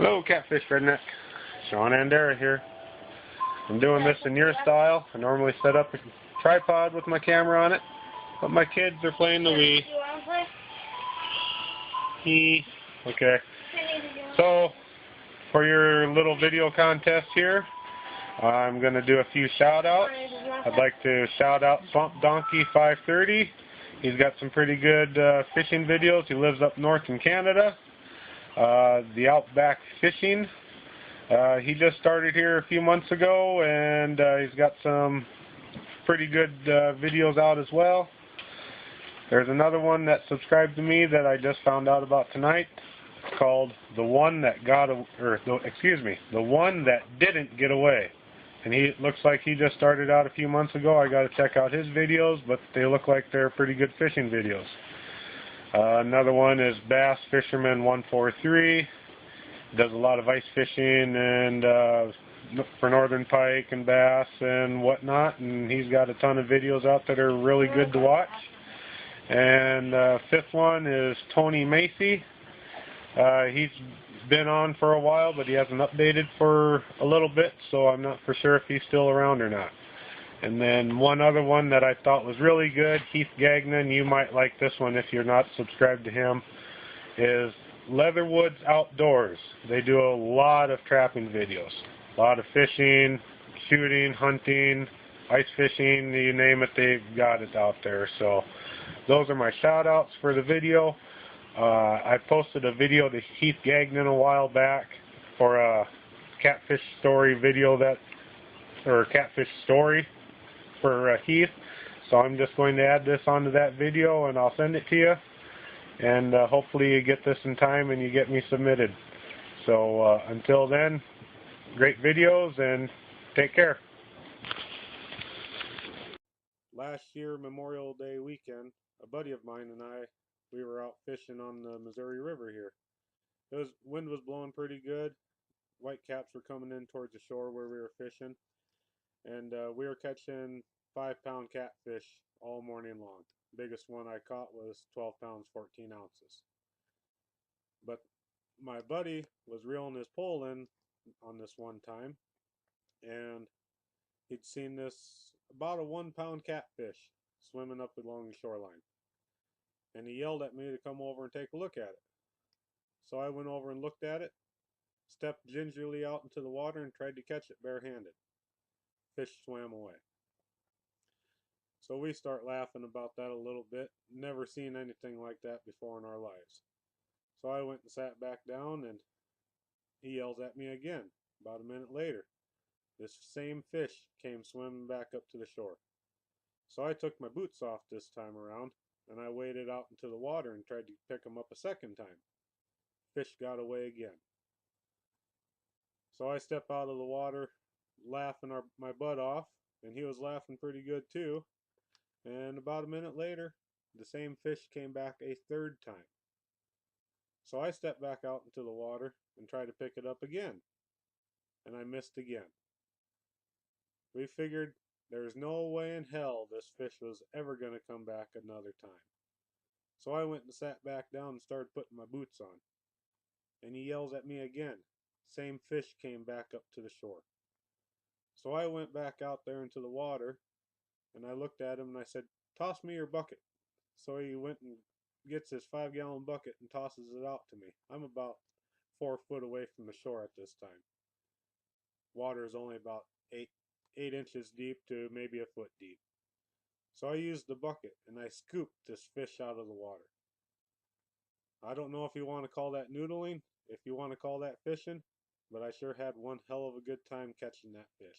Hello, Catfish Redneck. Sean and Dara here. I'm doing this in your style. I normally set up a tripod with my camera on it, but my kids are playing the Wii. Okay. So, for your little video contest here, I'm going to do a few shout-outs. I'd like to shout out Swamp Donkey 530. He's got some pretty good fishing videos. He lives up north in Canada. The Outback Fishing. He just started here a few months ago, and he's got some pretty good videos out as well. There's another one that subscribed to me that I just found out about tonight. It's called The One That The One That Didn't Get Away. And he looks like he just started out a few months ago. I got to check out his videos, but they look like they're pretty good fishing videos. Another one is Bass Fisherman 143. Does a lot of ice fishing and for northern pike and bass and whatnot, and he's got a ton of videos out that are really good to watch. And fifth one is Tony Macy. He's been on for a while, but he hasn't updated for a little bit, so I'm not for sure if he's still around or not. And then one other one that I thought was really good, Heath Gagnon, you might like this one if you're not subscribed to him, is Leatherwoods Outdoors. They do a lot of trapping videos, a lot of fishing, shooting, hunting, ice fishing, you name it, they've got it out there. So those are my shout outs for the video. I posted a video to Heath Gagnon a while back for a catfish story video catfish story for Heath. So I'm just going to add this onto that video and I'll send it to you. And hopefully you get this in time and you get me submitted. So until then, great videos and take care. Last year, Memorial Day weekend, a buddy of mine and we were out fishing on the Missouri River here. Wind was blowing pretty good. Whitecaps were coming in towards the shore where we were fishing. And we were catching 5-pound catfish all morning long. Biggest one I caught was 12 pounds, 14 ounces. But my buddy was reeling his pole in on this one time, and he'd seen this about a 1-pound catfish swimming up along the shoreline. And he yelled at me to come over and take a look at it. So I went over and looked at it, stepped gingerly out into the water and tried to catch it barehanded. Fish swam away. So we start laughing about that a little bit. Never seen anything like that before in our lives. So I went and sat back down, and he yells at me again. About a minute later, this same fish came swimming back up to the shore. So I took my boots off this time around, and I waded out into the water and tried to pick him up a second time. Fish got away again. So I step out of the water, laughing my butt off, and he was laughing pretty good too. And about a minute later, the same fish came back a third time. So I stepped back out into the water and tried to pick it up again, and I missed again. We figured there was no way in hell this fish was ever going to come back another time. So I went and sat back down and started putting my boots on. And he yells at me again. Same fish came back up to the shore. So I went back out there into the water, and I looked at him and I said, "Toss me your bucket." So he went and gets his 5-gallon bucket and tosses it out to me. I'm about 4 foot away from the shore at this time. Water is only about 8 inches deep to maybe a foot deep. So I used the bucket and I scooped this fish out of the water. I don't know if you want to call that noodling, if you want to call that fishing, but I sure had one hell of a good time catching that fish.